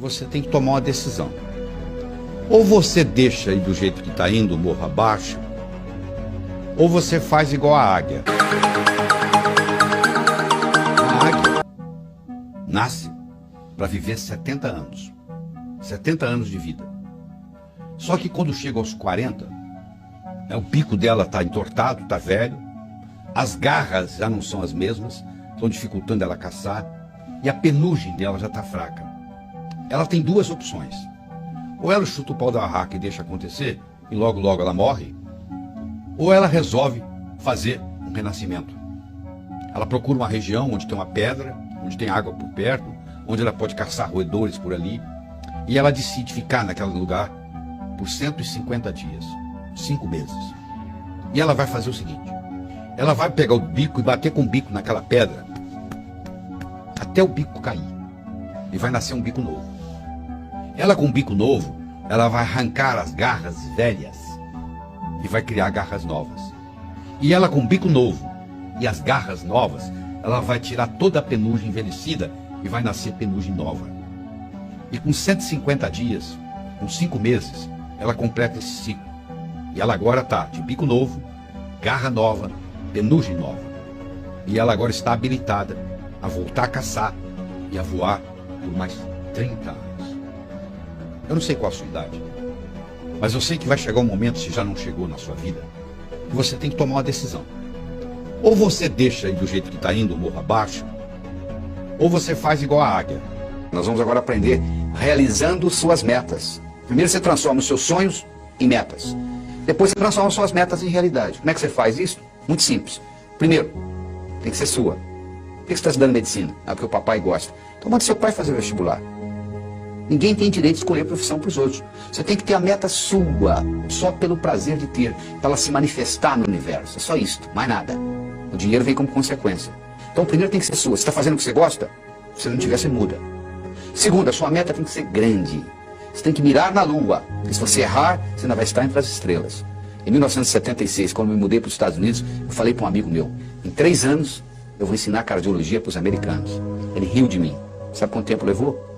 você tem que tomar uma decisão. Ou você deixa aí do jeito que está indo, morro abaixo, ou você faz igual a águia. A águia nasce para viver 70 anos. 70 anos de vida. Só que quando chega aos 40, o bico dela está entortado, está velho, as garras já não são as mesmas, estão dificultando ela caçar, e a penugem dela já está fraca. Ela tem duas opções. Ou ela chuta o pau da barraca e deixa acontecer, e logo logo ela morre, ou ela resolve fazer um renascimento. Ela procura uma região onde tem uma pedra, onde tem água por perto, onde ela pode caçar roedores por ali, e ela decide ficar naquele lugar por 150 dias, 5 meses. E ela vai fazer o seguinte: ela vai pegar o bico e bater com o bico naquela pedra até o bico cair, e vai nascer um bico novo. Ela, com um bico novo, ela vai arrancar as garras velhas e vai criar garras novas. E ela, com um bico novo e as garras novas, ela vai tirar toda a penugem envelhecida e vai nascer penugem nova. E com 150 dias, com 5 meses, ela completa esse ciclo. E ela agora está de bico novo, garra nova, penugem nova. E ela agora está habilitada a voltar a caçar e a voar por mais 30 anos. Eu não sei qual a sua idade, mas eu sei que vai chegar um momento, se já não chegou na sua vida, que você tem que tomar uma decisão. Ou você deixa aí do jeito que está indo, morro abaixo, ou você faz igual a águia. Nós vamos agora aprender realizando suas metas. Primeiro você transforma os seus sonhos em metas. Depois você transforma suas metas em realidade. Como é que você faz isso? Muito simples. Primeiro, tem que ser sua. Por que você está estudando medicina? Ah, porque o papai gosta. Então manda seu pai fazer vestibular. Ninguém tem direito de escolher profissão para os outros. Você tem que ter a meta sua, só pelo prazer de ter, para ela se manifestar no universo. É só isso, mais nada. O dinheiro vem como consequência. Então primeiro tem que ser sua. Você está fazendo o que você gosta? Se não tiver, você muda. Segundo, a sua meta tem que ser grande. Você tem que mirar na lua. E se você errar, você ainda vai estar entre as estrelas. Em 1976, quando eu me mudei para os Estados Unidos, eu falei para um amigo meu: em 3 anos eu vou ensinar cardiologia para os americanos. Ele riu de mim. Sabe quanto tempo levou?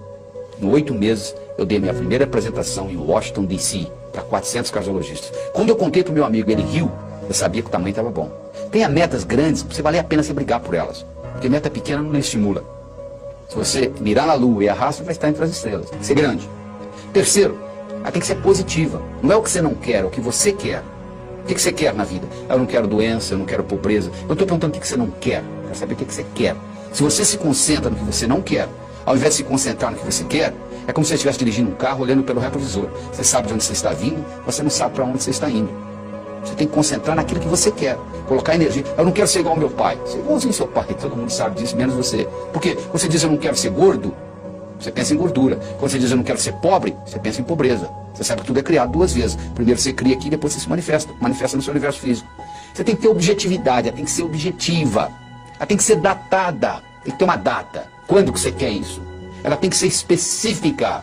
Em 8 meses, eu dei minha primeira apresentação em Washington, D.C., para 400 cardiologistas. Quando eu contei para o meu amigo, ele riu, eu sabia que o tamanho estava bom. Tenha metas grandes, você vale a pena você brigar por elas. Porque meta pequena não lhe estimula. Se você mirar na lua e errar, você vai estar entre as estrelas. Tem que ser grande. Terceiro, ela tem que ser positiva. Não é o que você não quer, é o que você quer. O que você quer na vida? Eu não quero doença, eu não quero pobreza. Eu estou perguntando o que você não quer. Eu quero saber o que você quer. Se você se concentra no que você não quer, ao invés de se concentrar no que você quer, é como se você estivesse dirigindo um carro olhando pelo retrovisor. Você sabe de onde você está vindo, você não sabe para onde você está indo. Você tem que concentrar naquilo que você quer. Colocar energia. Eu não quero ser igual ao meu pai. Ser igualzinho ao seu pai. Todo mundo sabe disso, menos você. Porque quando você diz eu não quero ser gordo, você pensa em gordura. Quando você diz eu não quero ser pobre, você pensa em pobreza. Você sabe que tudo é criado 2 vezes. Primeiro você cria aqui, depois você se manifesta. Manifesta no seu universo físico. Você tem que ter objetividade, ela tem que ser objetiva. Ela tem que ser datada. Tem que ter uma data. Quando que você quer isso? Ela tem que ser específica.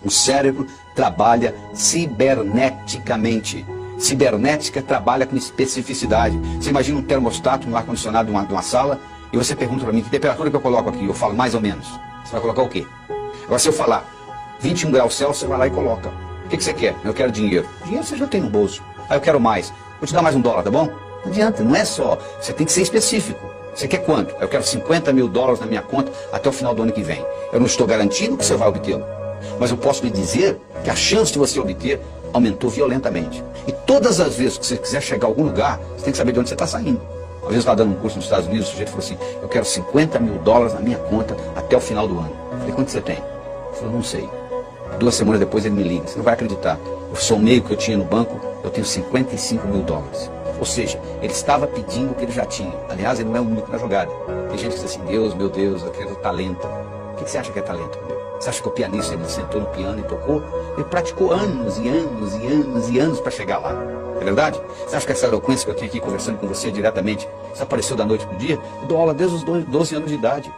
O cérebro trabalha ciberneticamente. Cibernética trabalha com especificidade. Você imagina um termostato no ar-condicionado de uma sala e você pergunta para mim que temperatura que eu coloco aqui. Eu falo mais ou menos. Você vai colocar o quê? Agora se eu falar 21 graus Celsius, você vai lá e coloca. O que você quer? Eu quero dinheiro. Dinheiro você já tem no bolso. Ah, eu quero mais. Vou te dar mais $1, tá bom? Não adianta, não é só. Você tem que ser específico. Você quer quanto? Eu quero $50 mil na minha conta até o final do ano que vem. Eu não estou garantindo que você vai obtê-lo. Mas eu posso lhe dizer que a chance de você obter aumentou violentamente. E todas as vezes que você quiser chegar a algum lugar, você tem que saber de onde você está saindo. Uma vez eu estava dando um curso nos Estados Unidos, o sujeito falou assim: eu quero $50 mil na minha conta até o final do ano. Eu falei: quanto você tem? Ele falou: não sei. 2 semanas depois ele me liga: você não vai acreditar. O somei que eu tinha no banco, eu tenho $55 mil. Ou seja, ele estava pedindo o que ele já tinha. Aliás, ele não é o único na jogada. Tem gente que diz assim: Deus, meu Deus, eu quero talento. O que você acha que é talento? Você acha que o pianista, ele sentou no piano e tocou? Ele praticou anos e anos e anos e anos para chegar lá. É verdade? Você acha que essa eloquência que eu tenho aqui conversando com você diretamente, isso apareceu da noite para o dia? Eu dou aula desde os 12 anos de idade.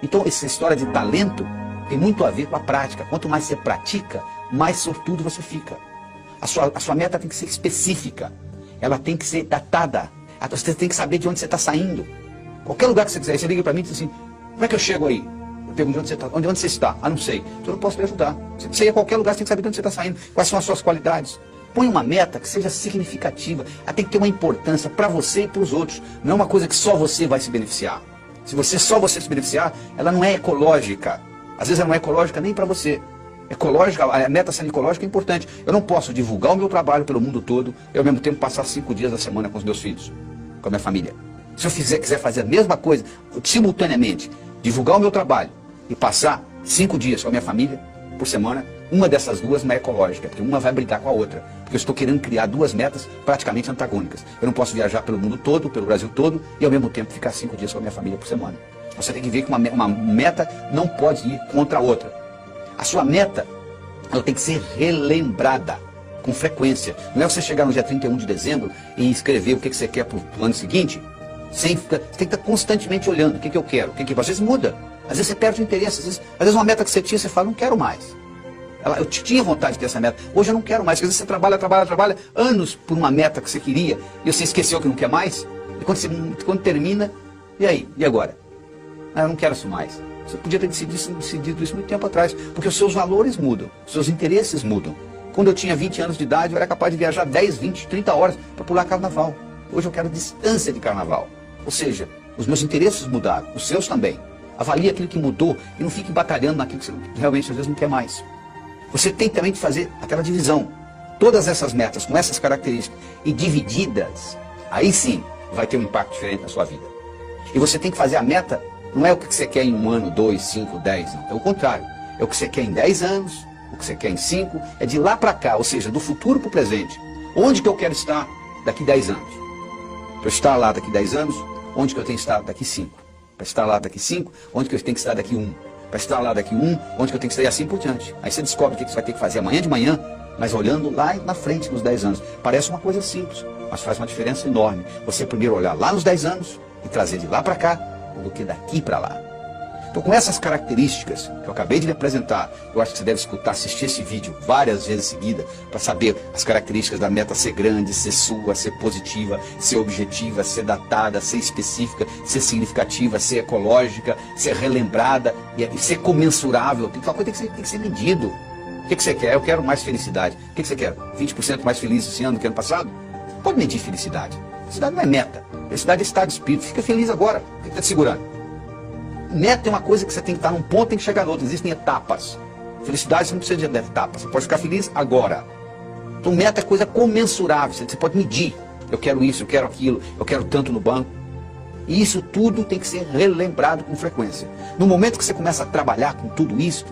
Então, essa história de talento tem muito a ver com a prática. Quanto mais você pratica, mais sortudo você fica. A sua meta tem que ser específica. Ela tem que ser datada. Você tem que saber de onde você está saindo. Qualquer lugar que você quiser. Você liga para mim e diz assim: como é que eu chego aí? Eu pergunto onde você está. Ah, não sei. Então eu não posso lhe ajudar. Você ir a qualquer lugar, você tem que saber de onde você está saindo. Quais são as suas qualidades. Põe uma meta que seja significativa. Ela tem que ter uma importância para você e para os outros. Não é uma coisa que só você vai se beneficiar. Se só você se beneficiar, ela não é ecológica. Às vezes ela não é ecológica nem para você. Ecológica, a meta sendo ecológica é importante. Eu não posso divulgar o meu trabalho pelo mundo todo e ao mesmo tempo passar 5 dias da semana com os meus filhos, com a minha família. Se eu quiser fazer a mesma coisa, simultaneamente, divulgar o meu trabalho e passar 5 dias com a minha família por semana, uma dessas duas não é ecológica, porque uma vai brigar com a outra. Porque eu estou querendo criar duas metas praticamente antagônicas. Eu não posso viajar pelo mundo todo, pelo Brasil todo, e ao mesmo tempo ficar 5 dias com a minha família por semana. Você tem que ver que uma meta não pode ir contra a outra. A sua meta, ela tem que ser relembrada com frequência. Não é você chegar no dia 31 de dezembro e escrever o que você quer para o ano seguinte. Você tem que estar constantemente olhando o que eu quero. Às vezes muda. Às vezes você perde o interesse. Às vezes uma meta que você tinha, você fala, não quero mais. Eu tinha vontade de ter essa meta. Hoje eu não quero mais. Às vezes você trabalha anos por uma meta que você queria e você esqueceu que não quer mais. E quando termina, e aí? E agora? Ah, eu não quero isso mais. Você podia ter decidido isso muito tempo atrás. Porque os seus valores mudam. Os seus interesses mudam. Quando eu tinha 20 anos de idade, eu era capaz de viajar 10, 20, 30 horas para pular carnaval. Hoje eu quero distância de carnaval. Ou seja, os meus interesses mudaram. Os seus também. Avalie aquilo que mudou e não fique batalhando naquilo que você realmente às vezes não quer mais. Você tem também que fazer aquela divisão. Todas essas metas com essas características e divididas, aí sim vai ter um impacto diferente na sua vida. E você tem que fazer a meta, não é o que você quer em 1 ano, 2, 5, 10, não. É o contrário. É o que você quer em 10 anos, o que você quer em 5, é de lá para cá, ou seja, do futuro para o presente. Onde que eu quero estar daqui 10 anos? Para eu estar lá daqui 10 anos, onde que eu tenho que estar daqui 5? Para estar lá daqui 5, onde que eu tenho que estar daqui 1? Para estar lá daqui 1, onde que eu tenho que estar e assim por diante. Aí você descobre o que você vai ter que fazer amanhã de manhã, mas olhando lá na frente nos 10 anos. Parece uma coisa simples, mas faz uma diferença enorme. Você primeiro olhar lá nos 10 anos e trazer de lá para cá, do que daqui para lá. Então com essas características que eu acabei de lhe apresentar, eu acho que você deve assistir esse vídeo várias vezes seguidas para saber as características da meta ser grande, ser sua, ser positiva, ser objetiva, ser datada, ser específica, ser significativa, ser ecológica, ser relembrada e ser comensurável. Uma coisa tem que ser medido. O que você quer? Eu quero mais felicidade. O que você quer? 20% mais feliz esse ano do que ano passado? Pode medir felicidade. Felicidade não é meta. Felicidade é estado de espírito. Fica feliz agora. O que está te segurando? Meta é uma coisa que você tem que estar num ponto e tem que chegar no outro. Existem etapas. Felicidade você não precisa de etapas. Você pode ficar feliz agora. Então meta é coisa comensurável. Você pode medir. Eu quero isso, eu quero aquilo, eu quero tanto no banco. E isso tudo tem que ser relembrado com frequência. No momento que você começa a trabalhar com tudo isso,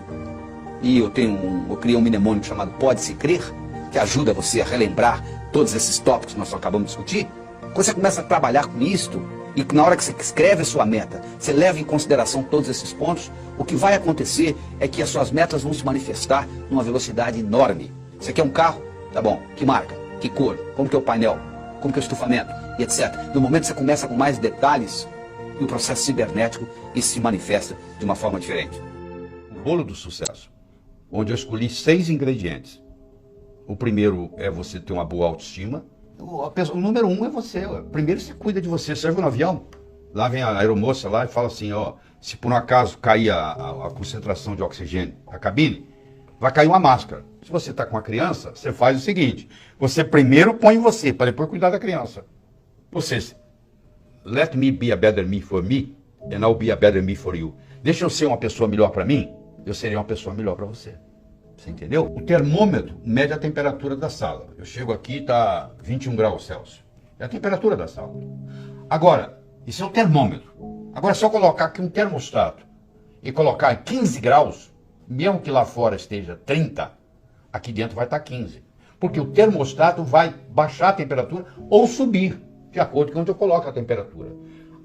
e eu criei um mnemônico chamado Pode-se Crer, que ajuda você a relembrar todos esses tópicos que nós acabamos de discutir. Quando você começa a trabalhar com isto, e na hora que você escreve a sua meta, você leva em consideração todos esses pontos, o que vai acontecer é que as suas metas vão se manifestar numa velocidade enorme. Você quer um carro? Tá bom. Que marca? Que cor? Como que é o painel? Como que é o estufamento? E etc. No momento que você começa com mais detalhes, e o processo cibernético, isso se manifesta de uma forma diferente. O bolo do sucesso, onde eu escolhi 6 ingredientes. O primeiro é você ter uma boa autoestima. O número 1 é você. Primeiro você cuida de você. Você já viu no avião? Lá vem a aeromoça lá e fala assim, ó, se por um acaso cair a concentração de oxigênio na cabine, vai cair uma máscara. Se você está com uma criança, você faz o seguinte, você primeiro põe você, para depois cuidar da criança. Você, let me be a better me for me, and I'll be a better me for you. Deixa eu ser uma pessoa melhor para mim, eu serei uma pessoa melhor para você. Você entendeu? O termômetro mede a temperatura da sala. Eu chego aqui e está 21 graus Celsius. É a temperatura da sala. Agora, isso é um termômetro. Agora é só colocar aqui um termostato e colocar 15 graus, mesmo que lá fora esteja 30, aqui dentro vai estar 15. Porque o termostato vai baixar a temperatura ou subir, de acordo com onde eu coloco a temperatura.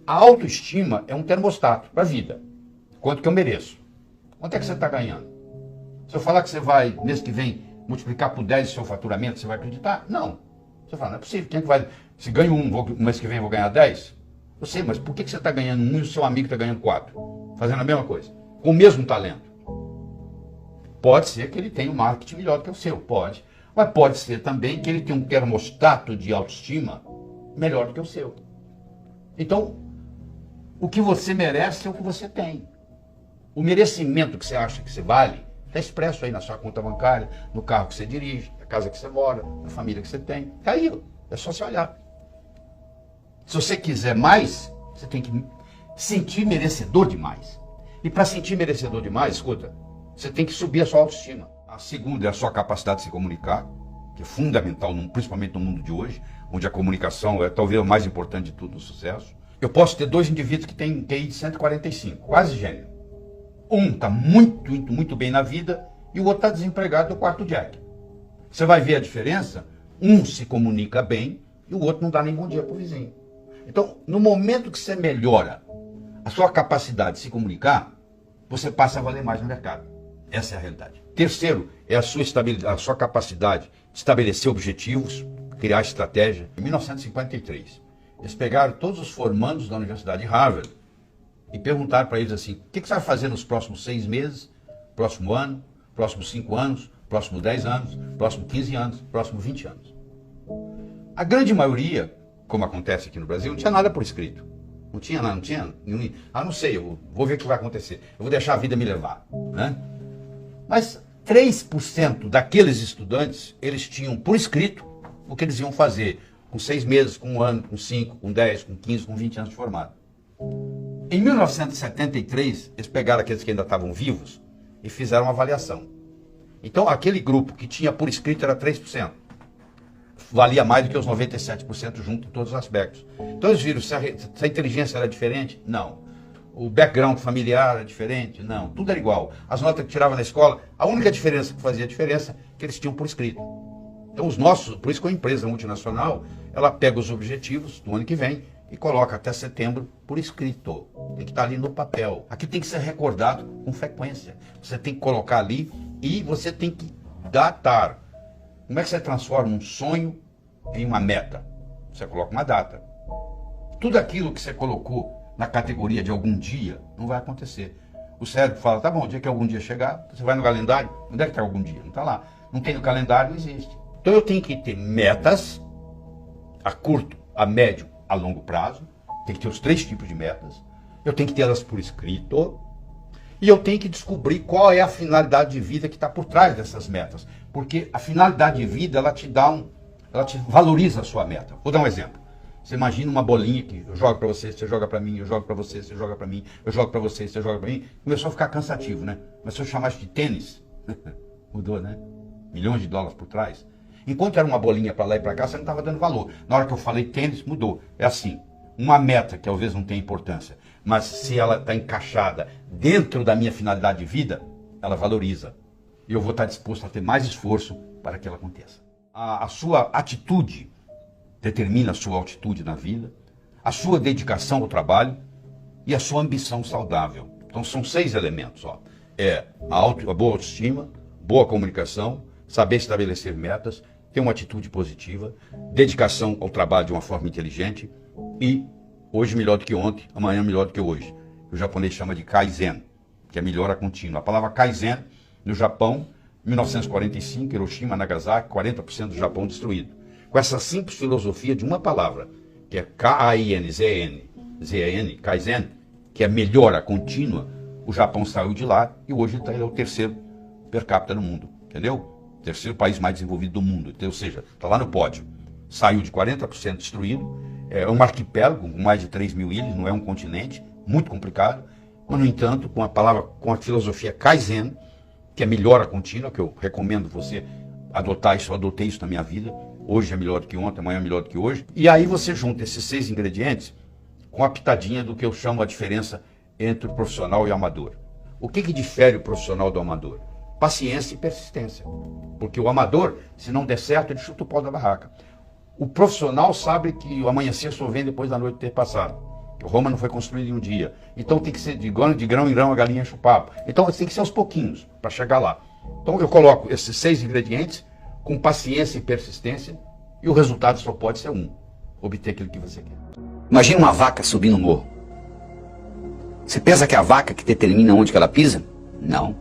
A autoestima é um termostato para a vida. Quanto que eu mereço? Quanto é que você está ganhando? Se eu falar que você vai, mês que vem, multiplicar por 10 o seu faturamento, você vai acreditar? Não. Você fala, não é possível. Quem é que vai... Se ganho 1, mês que vem eu vou ganhar 10? Eu sei, mas por que você está ganhando 1 e o seu amigo está ganhando 4? Fazendo a mesma coisa. Com o mesmo talento. Pode ser que ele tenha um marketing melhor do que o seu, pode. Mas pode ser também que ele tenha um termostato de autoestima melhor do que o seu. Então, o que você merece é o que você tem. O merecimento que você acha que você vale está expresso aí na sua conta bancária, no carro que você dirige, na casa que você mora, na família que você tem. Está aí, é só você olhar. Se você quiser mais, você tem que sentir merecedor demais. E para sentir merecedor demais, escuta, você tem que subir a sua autoestima. A segunda é a sua capacidade de se comunicar, que é fundamental, principalmente no mundo de hoje, onde a comunicação é talvez o mais importante de tudo no sucesso. Eu posso ter dois indivíduos que têm QI de 145, quase gênio. Um está muito bem na vida e o outro está desempregado no quarto jack. Você vai ver a diferença? Um se comunica bem e o outro não dá nem bom dia para o vizinho. Então, no momento que você melhora a sua capacidade de se comunicar, você passa a valer mais no mercado. Essa é a realidade. Terceiro, é a sua capacidade de estabelecer objetivos, criar estratégia. Em 1953, eles pegaram todos os formandos da Universidade de Harvard e perguntaram para eles assim, o que você vai fazer nos próximos 6 meses, próximo ano, próximos 5 anos, próximos 10 anos, próximos 15 anos, próximos 20 anos. A grande maioria, como acontece aqui no Brasil, não tinha nada por escrito. Não tinha nada, não tinha. Não sei, eu vou ver o que vai acontecer. Eu vou deixar a vida me levar, né? Mas 3% daqueles estudantes, eles tinham por escrito o que eles iam fazer com 6 meses, com 1 ano, com 5, com 10, com 15, com 20 anos de formado. Em 1973, eles pegaram aqueles que ainda estavam vivos e fizeram uma avaliação. Então, aquele grupo que tinha por escrito era 3%. Valia mais do que os 97% junto em todos os aspectos. Então, eles viram se a inteligência era diferente? Não. O background familiar era diferente? Não. Tudo era igual. As notas que tiravam na escola, a única diferença que fazia diferença é que eles tinham por escrito. Então, os nossos, por isso que a empresa multinacional, ela pega os objetivos do ano que vem e coloca até setembro por escrito. Tem que estar ali no papel. Aqui tem que ser recordado com frequência. Você tem que colocar ali e você tem que datar. Como é que você transforma um sonho em uma meta? Você coloca uma data. Tudo aquilo que você colocou na categoria de algum dia não vai acontecer. O cérebro fala, tá bom, o dia que algum dia chegar, você vai no calendário, onde é que está algum dia? Não está lá. Não tem no calendário, não existe. Então eu tenho que ter metas a curto, a médio, a longo prazo. Tem que ter os 3 tipos de metas. Eu tenho que ter elas por escrito. E eu tenho que descobrir qual é a finalidade de vida que está por trás dessas metas. Porque a finalidade de vida, ela te valoriza a sua meta. Vou dar um exemplo. Você imagina uma bolinha que eu jogo para você, você joga para mim, eu jogo para você, você joga para mim, eu jogo para você, você joga para mim. Começou a ficar cansativo, né? Mas se eu chamasse de tênis, mudou, né? Milhões de dólares por trás. Enquanto era uma bolinha para lá e para cá, você não estava dando valor. Na hora que eu falei tênis, mudou. É assim, uma meta que talvez não tenha importância, mas se ela está encaixada dentro da minha finalidade de vida, ela valoriza. E eu vou estar disposto a ter mais esforço para que ela aconteça. A sua atitude determina a sua altitude na vida, a sua dedicação ao trabalho e a sua ambição saudável. Então são 6 elementos. Ó. A boa autoestima, boa comunicação, saber estabelecer metas, ter uma atitude positiva, dedicação ao trabalho de uma forma inteligente e hoje melhor do que ontem, amanhã melhor do que hoje. O japonês chama de Kaizen, que é melhora contínua. A palavra Kaizen, no Japão, 1945, Hiroshima, Nagasaki, 40% do Japão destruído. Com essa simples filosofia de uma palavra, que é K-A-I-N-Z-N, Z-A-N, Kaizen, que é melhora contínua, o Japão saiu de lá e hoje ele é o 3º per capita no mundo, entendeu? 3º país mais desenvolvido do mundo, então, ou seja, está lá no pódio. Saiu de 40% destruído, é um arquipélago com mais de 3 mil ilhas, não é um continente, muito complicado, mas, no entanto, com a filosofia Kaizen, que é melhora contínua, que eu recomendo você adotar isso, eu adotei isso na minha vida, hoje é melhor do que ontem, amanhã é melhor do que hoje, e aí você junta esses 6 ingredientes com a pitadinha do que eu chamo a diferença entre o profissional e o amador. O que difere o profissional do amador? Paciência e persistência, porque o amador, se não der certo, ele chuta o pau da barraca. O profissional sabe que o amanhecer só vem depois da noite ter passado. Roma não foi construída em um dia. Então tem que ser de grão em grão a galinha enche o papo. Então tem que ser aos pouquinhos para chegar lá. Então eu coloco esses 6 ingredientes com paciência e persistência e o resultado só pode ser um: obter aquilo que você quer. Imagina uma vaca subindo um morro. Você pensa que é a vaca que determina onde que ela pisa? Não.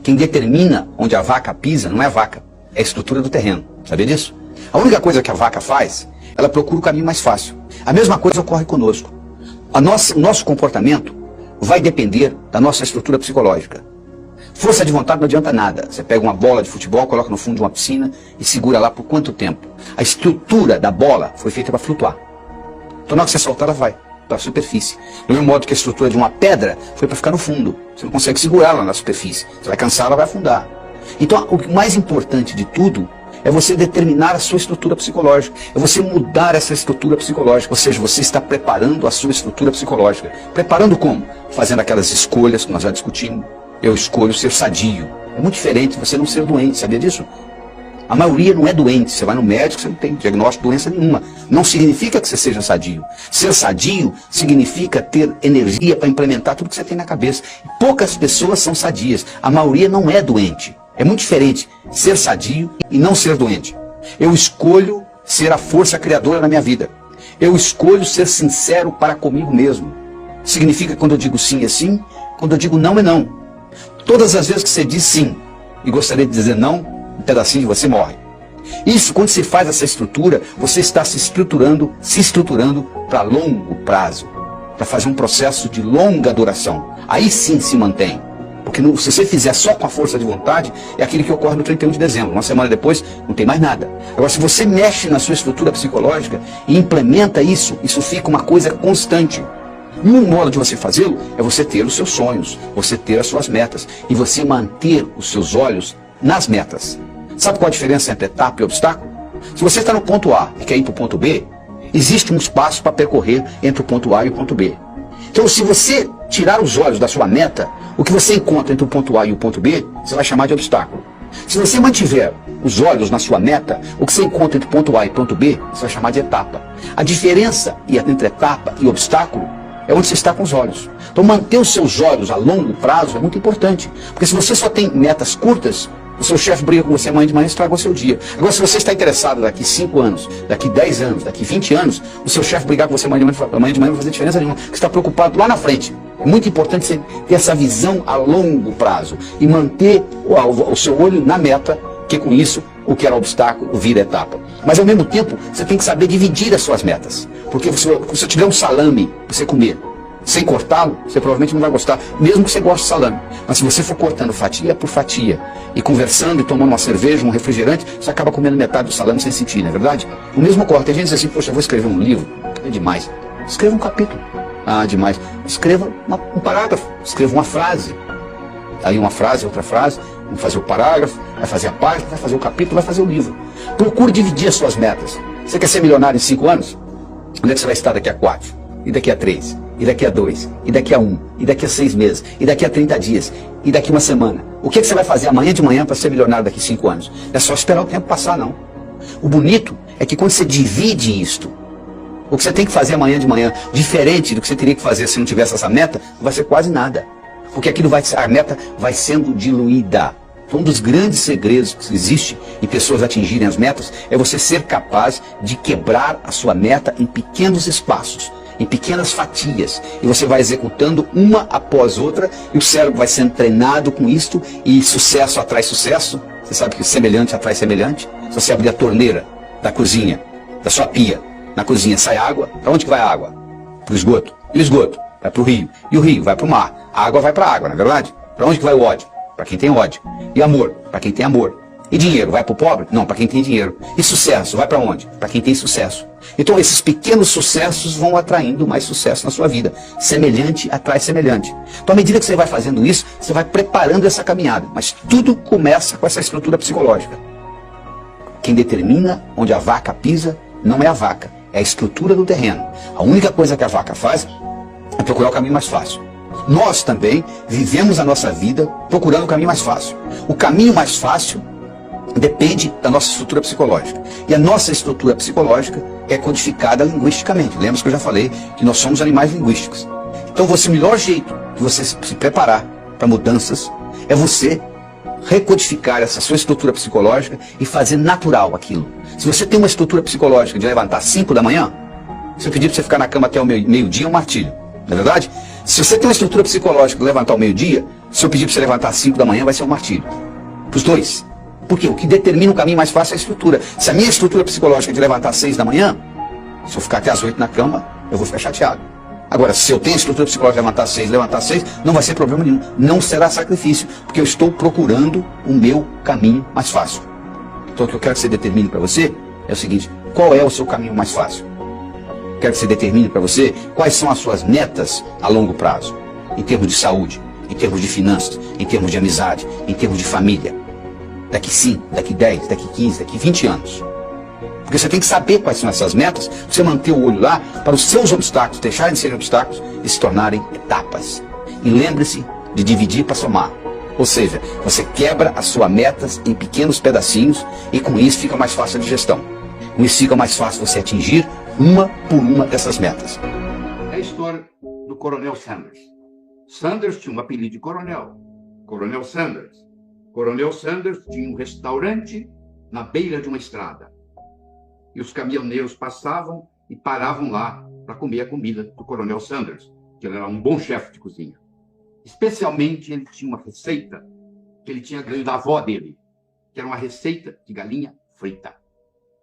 Quem determina onde a vaca pisa não é a vaca, é a estrutura do terreno. Sabia disso? A única coisa que a vaca faz, ela procura o caminho mais fácil. A mesma coisa ocorre conosco. O nosso comportamento vai depender da nossa estrutura psicológica. Força de vontade não adianta nada. Você pega uma bola de futebol, coloca no fundo de uma piscina e segura lá por quanto tempo? A estrutura da bola foi feita para flutuar. Então na hora que você soltar, ela vai para a superfície. Do mesmo modo que a estrutura de uma pedra foi para ficar no fundo. Você não consegue segurá-la na superfície. Você vai cansar, ela vai afundar. Então o mais importante de tudo é você determinar a sua estrutura psicológica. É você mudar essa estrutura psicológica. Ou seja, você está preparando a sua estrutura psicológica. Preparando como? Fazendo aquelas escolhas que nós já discutimos. Eu escolho ser sadio. É muito diferente você não ser doente, sabia disso? A maioria não é doente. Você vai no médico, você não tem diagnóstico de doença nenhuma. Não significa que você seja sadio. Ser sadio significa ter energia para implementar tudo que você tem na cabeça. Poucas pessoas são sadias. A maioria não é doente. É muito diferente ser sadio e não ser doente. Eu escolho ser a força criadora na minha vida. Eu escolho ser sincero para comigo mesmo. Significa que quando eu digo sim é sim, quando eu digo não é não. Todas as vezes que você diz sim e gostaria de dizer não, um pedacinho de você morre. Isso, quando você faz essa estrutura, você está se estruturando para longo prazo, para fazer um processo de longa duração. Aí sim se mantém. Porque se você fizer só com a força de vontade, é aquilo que ocorre no 31 de dezembro. Uma semana depois, não tem mais nada. Agora, se você mexe na sua estrutura psicológica e implementa isso, isso fica uma coisa constante. E um modo de você fazê-lo é você ter os seus sonhos, você ter as suas metas e você manter os seus olhos nas metas. Sabe qual a diferença entre etapa e obstáculo? Se você está no ponto A e quer ir para o ponto B, existe um espaço para percorrer entre o ponto A e o ponto B. Então, se você tirar os olhos da sua meta, o que você encontra entre o ponto A e o ponto B, você vai chamar de obstáculo. Se você mantiver os olhos na sua meta, o que você encontra entre o ponto A e o ponto B, você vai chamar de etapa. A diferença entre etapa e obstáculo é onde você está com os olhos. Então manter os seus olhos a longo prazo é muito importante. Porque se você só tem metas curtas, o seu chefe briga com você amanhã de manhã e estraga o seu dia. Agora, se você está interessado daqui 5 anos, daqui 10 anos, daqui 20 anos, o seu chefe brigar com você amanhã de manhã não vai fazer diferença nenhuma. Você está preocupado lá na frente. É muito importante você ter essa visão a longo prazo e manter o seu olho na meta, que com isso, o que era obstáculo vira etapa. Mas ao mesmo tempo, você tem que saber dividir as suas metas. Porque se você tiver um salame para você comer, sem cortá-lo, você provavelmente não vai gostar, mesmo que você goste de salame. Mas se você for cortando fatia por fatia, e conversando e tomando uma cerveja, um refrigerante, você acaba comendo metade do salame sem sentir, não é verdade? O mesmo corte. Tem gente que diz assim, poxa, eu vou escrever um livro, é demais. Escreva um capítulo. Ah, demais. Escreva um parágrafo, escreva uma frase. Aí uma frase, outra frase, vai fazer o parágrafo, vai fazer a página, vai fazer o capítulo, vai fazer o livro. Procure dividir as suas metas. Você quer ser milionário em 5 anos? Onde é que você vai estar daqui a 4? E daqui a 3? E daqui a 2? E daqui a 1? E daqui a 6 meses? E daqui a 30 dias? E daqui a uma semana? O que você vai fazer amanhã de manhã para ser milionário daqui a 5 anos? Não é só esperar o tempo passar, não. O bonito é que quando você divide isto, o que você tem que fazer amanhã de manhã, diferente do que você teria que fazer se não tivesse essa meta, não vai ser quase nada. Porque a meta vai sendo diluída. Um dos grandes segredos que existe em pessoas atingirem as metas é você ser capaz de quebrar a sua meta em pequenos espaços, em pequenas fatias. E você vai executando uma após outra e o cérebro vai sendo treinado com isto e sucesso atrai sucesso. Você sabe que semelhante atrai semelhante. Se você abrir a torneira da cozinha, da sua pia, na cozinha sai água, para onde que vai a água? Para o esgoto. E o esgoto vai para o rio. E o rio vai para o mar. A água vai para a água, não é verdade? Para onde que vai o ódio? Para quem tem ódio. E amor? Para quem tem amor. E dinheiro? Vai para o pobre? Não, para quem tem dinheiro. E sucesso? Vai para onde? Para quem tem sucesso. Então esses pequenos sucessos vão atraindo mais sucesso na sua vida. Semelhante atrai semelhante. Então à medida que você vai fazendo isso, você vai preparando essa caminhada. Mas tudo começa com essa estrutura psicológica. Quem determina onde a vaca pisa não é a vaca, é a estrutura do terreno. A única coisa que a vaca faz é procurar o caminho mais fácil. Nós também vivemos a nossa vida procurando o caminho mais fácil. O caminho mais fácil depende da nossa estrutura psicológica. E a nossa estrutura psicológica é codificada linguisticamente. Lembra que eu já falei que nós somos animais linguísticos. Então o melhor jeito de você se preparar para mudanças é você recodificar essa sua estrutura psicológica e fazer natural aquilo. Se você tem uma estrutura psicológica de levantar às 5 da manhã, se eu pedir para você ficar na cama até o meio-dia, é um martírio. Não é verdade? Se você tem uma estrutura psicológica de levantar ao meio-dia, se eu pedir para você levantar às 5 da manhã, vai ser um martírio. Para os dois. Porque o que determina o caminho mais fácil é a estrutura. Se a minha estrutura psicológica é de levantar às 6 da manhã, se eu ficar até às 8 na cama, eu vou ficar chateado. Agora, se eu tenho estrutura psicológica de levantar seis, não vai ser problema nenhum. Não será sacrifício, porque eu estou procurando o meu caminho mais fácil. Então, o que eu quero que você determine para você é o seguinte: qual é o seu caminho mais fácil? Quero que você determine para você quais são as suas metas a longo prazo, em termos de saúde, em termos de finanças, em termos de amizade, em termos de família. Daqui 5, daqui 10, daqui 15, daqui 20 anos. Porque você tem que saber quais são essas metas, para você manter o olho lá, para os seus obstáculos deixarem de serem obstáculos e se tornarem etapas. E lembre-se de dividir para somar. Ou seja, você quebra as suas metas em pequenos pedacinhos e com isso fica mais fácil a digestão. Com isso fica mais fácil você atingir uma por uma dessas metas. É a história do Coronel Sanders. Sanders tinha um apelido de coronel. Coronel Sanders. Coronel Sanders tinha um restaurante na beira de uma estrada. E os caminhoneiros passavam e paravam lá para comer a comida do Coronel Sanders, que ele era um bom chefe de cozinha. Especialmente, ele tinha uma receita que ele tinha ganho da avó dele, que era uma receita de galinha frita.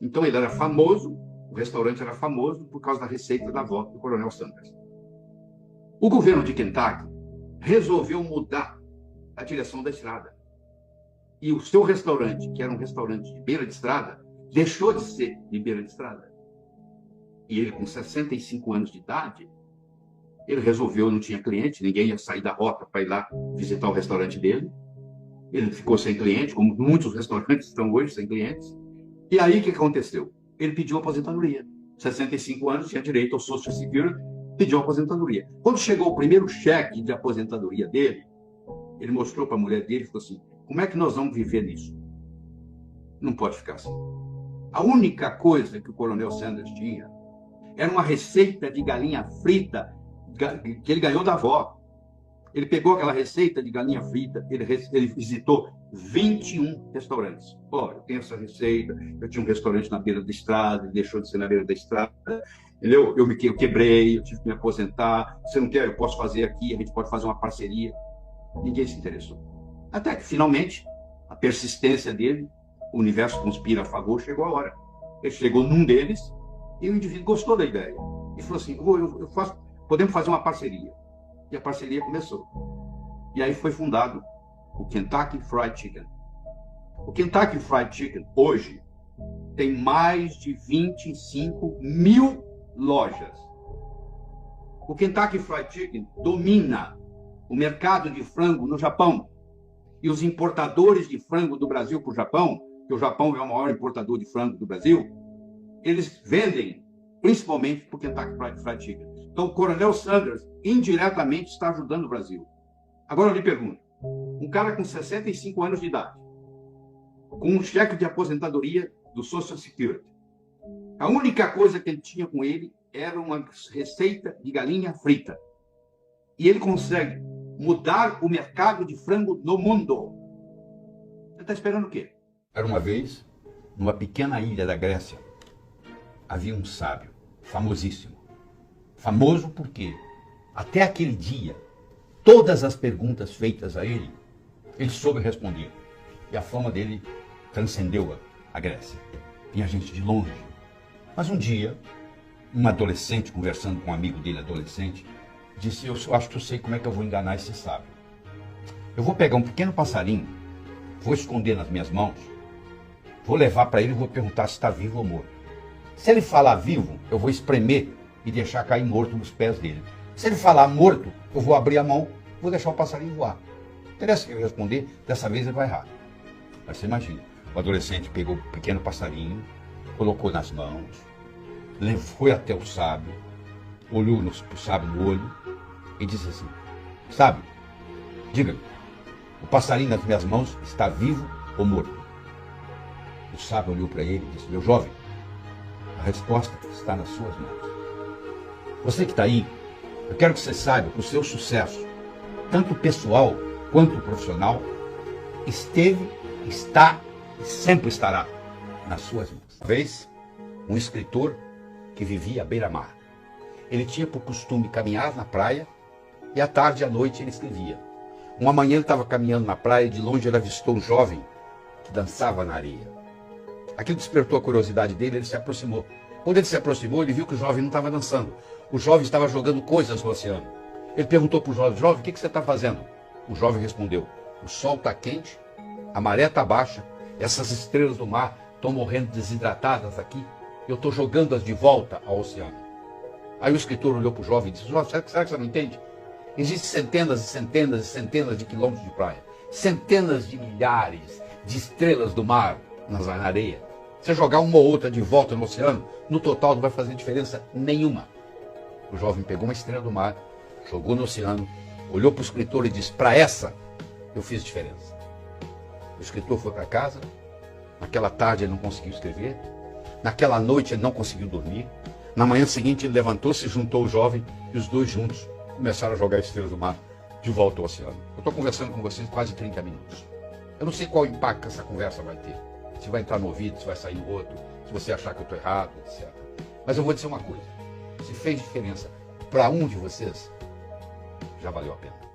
Então, ele era famoso, o restaurante era famoso por causa da receita da avó do Coronel Sanders. O governo de Kentucky resolveu mudar a direção da estrada. E o seu restaurante, que era um restaurante de beira de estrada, deixou de ser de beira de estrada. E ele, com 65 anos de idade, ele resolveu, não tinha cliente, ninguém ia sair da rota para ir lá visitar o restaurante dele. Ele ficou sem cliente, como muitos restaurantes estão hoje sem clientes. E aí, o que aconteceu? Ele pediu aposentadoria. 65 anos, tinha direito ao Social Security, pediu aposentadoria. Quando chegou o primeiro cheque de aposentadoria dele, ele mostrou para a mulher dele e falou assim: como é que nós vamos viver nisso? Não pode ficar assim. A única coisa que o Coronel Sanders tinha era uma receita de galinha frita que ele ganhou da avó. Ele pegou aquela receita de galinha frita, ele visitou 21 restaurantes. Olha, eu tenho essa receita, eu tinha um restaurante na beira da estrada, ele deixou de ser na beira da estrada, eu quebrei, eu tive que me aposentar, você não quer, eu posso fazer aqui, a gente pode fazer uma parceria. Ninguém se interessou. Até que, finalmente, a persistência dele, o universo conspira a favor, chegou a hora. Ele chegou num deles e o indivíduo gostou da ideia. E falou assim: podemos fazer uma parceria. E a parceria começou. E aí foi fundado o Kentucky Fried Chicken. O Kentucky Fried Chicken, hoje, tem mais de 25 mil lojas. O Kentucky Fried Chicken domina o mercado de frango no Japão. E os importadores de frango do Brasil para o Japão, que o Japão é o maior importador de frango do Brasil, eles vendem principalmente para o Kentucky Fried Chicken. Então, o Coronel Sanders, indiretamente, está ajudando o Brasil. Agora, eu lhe pergunto, um cara com 65 anos de idade, com um cheque de aposentadoria do Social Security, a única coisa que ele tinha com ele era uma receita de galinha frita. E ele consegue mudar o mercado de frango no mundo. Você está esperando o quê? Era uma vez, numa pequena ilha da Grécia, havia um sábio, famosíssimo. Famoso porque, até aquele dia, todas as perguntas feitas a ele, ele soube responder. E a fama dele transcendeu a Grécia. Vinha gente de longe. Mas um dia, um adolescente, conversando com um amigo dele adolescente, disse: eu acho que eu sei como é que eu vou enganar esse sábio. Eu vou pegar um pequeno passarinho, vou esconder nas minhas mãos, vou levar para ele e vou perguntar se está vivo ou morto. Se ele falar vivo, eu vou espremer e deixar cair morto nos pés dele. Se ele falar morto, eu vou abrir a mão, vou deixar o passarinho voar. Interessa que eu responder, dessa vez ele vai errar. Mas você imagina, o adolescente pegou o pequeno passarinho, colocou nas mãos, foi até o sábio, olhou o sábio no olho e disse assim: sábio, diga-me, o passarinho nas minhas mãos está vivo ou morto? O sábio olhou para ele e disse: meu jovem, a resposta está nas suas mãos. Você que está aí, eu quero que você saiba que o seu sucesso, tanto pessoal quanto profissional, esteve, está e sempre estará nas suas mãos. Uma vez, um escritor que vivia à beira-mar. Ele tinha por costume caminhar na praia e à tarde e à noite ele escrevia. Uma manhã ele estava caminhando na praia e de longe ele avistou um jovem que dançava na areia. Aquilo despertou a curiosidade dele, ele se aproximou. Quando ele se aproximou, ele viu que o jovem não estava dançando. O jovem estava jogando coisas no oceano. Ele perguntou para o jovem: jovem, o que você está fazendo? O jovem respondeu: o sol está quente, a maré está baixa, essas estrelas do mar estão morrendo desidratadas aqui, eu estou jogando-as de volta ao oceano. Aí o escritor olhou para o jovem e disse: jovem, será que você não entende? Existem centenas e centenas e centenas de quilômetros de praia, centenas de milhares de estrelas do mar na areia. Você jogar uma ou outra de volta no oceano, no total não vai fazer diferença nenhuma. O jovem pegou uma estrela do mar, jogou no oceano, olhou para o escritor e disse: para essa eu fiz diferença. O escritor foi para casa. Naquela tarde ele não conseguiu escrever. Naquela noite ele não conseguiu dormir. Na manhã seguinte ele levantou-se, juntou o jovem e os dois juntos começaram a jogar estrelas do mar de volta ao oceano. Eu estou conversando com vocês quase 30 minutos. Eu não sei qual impacto essa conversa vai ter. Se vai entrar no ouvido, se vai sair no outro, se você achar que eu estou errado, etc. Mas eu vou dizer uma coisa. Se fez diferença para um de vocês, já valeu a pena.